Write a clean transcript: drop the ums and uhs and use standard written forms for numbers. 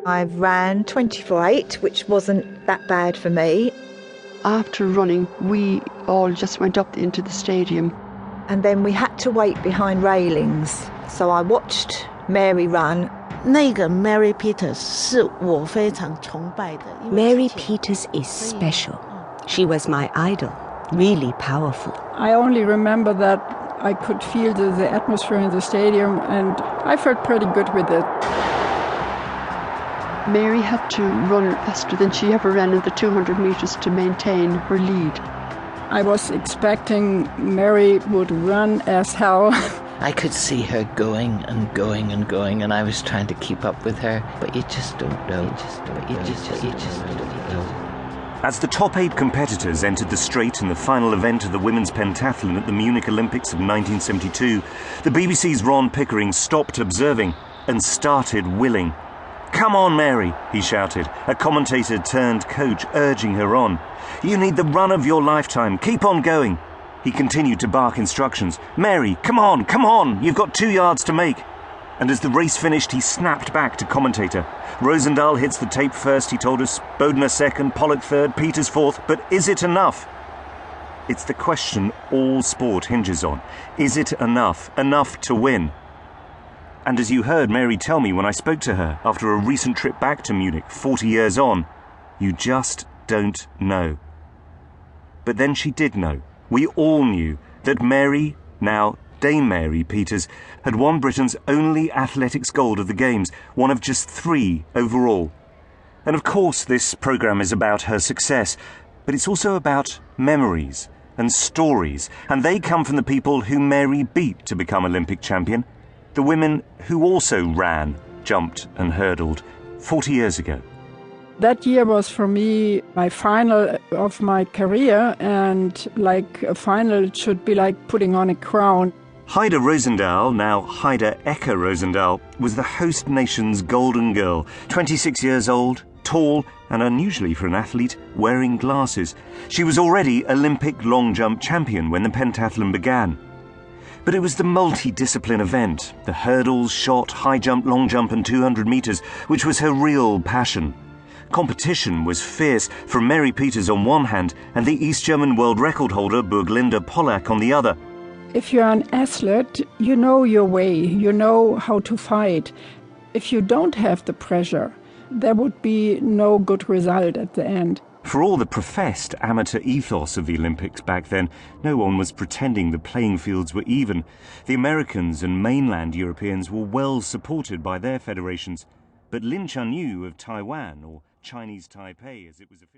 I ran 24.8, which wasn't that bad for me. After running, we all just went up into the stadium. And then we had to wait behind railings. So I watched Mary run. 那个 Mary Peters 是我非常崇拜的。 Mary Peters is special. She was my idol, really powerful. I only remember that I could feel the atmosphere in the stadium, and I felt pretty good with it. Mary had to run faster than she ever ran in the 200 metres to maintain her lead. I was expecting Mary would run as hell. I could see her going and going and going, and I was trying to keep up with her, but you just don't know. You just don't know. As the top 8 competitors entered the straight in the final event of the women's pentathlon at the Munich Olympics of 1972, the BBC's Ron Pickering stopped observing and started willing. "Come on, Mary," he shouted, a commentator turned coach urging her on. "You need the run of your lifetime. Keep on going." He continued to bark instructions. "Mary, come on, you've got 2 yards to make." And as the race finished, he snapped back to commentator. "Rosendahl hits the tape first," he told us, "Bodner second, Pollock third, Peters fourth, but is it enough?" It's the question all sport hinges on. Is it enough? Enough to win? And as you heard Mary tell me when I spoke to her after a recent trip back to Munich 40 years on, you just don't know. But then she did know. We all knew that Mary, now Dame Mary Peters, had won Britain's only athletics gold of the Games, one of just 3 overall. And of course this programme is about her success, but it's also about memories and stories, and they come from the people who Mary beat to become Olympic champion, the women who also ran, jumped and hurdled 40 years ago. That year was for me my final of my career, and like a final should be like putting on a crown. Heide Rosendahl, now Heide Ecker Rosendahl, was the host nation's golden girl, 26 years old, tall, and unusually for an athlete, wearing glasses. She was already Olympic long jump champion when the pentathlon began. But it was the multi-discipline event, the hurdles, shot, high jump, long jump and 200 metres, which was her real passion. Competition was fierce from Mary Peters on one hand and the East German world record holder Burglinde Pollack on the other. If you're an athlete, you know your way, you know how to fight. If you don't have the pressure, there would be no good result at the end. For all the professed amateur ethos of the Olympics back then, no one was pretending the playing fields were even. The Americans and mainland Europeans were well supported by their federations, but Lin Chun-yu of Taiwan, or Chinese Taipei as it was officially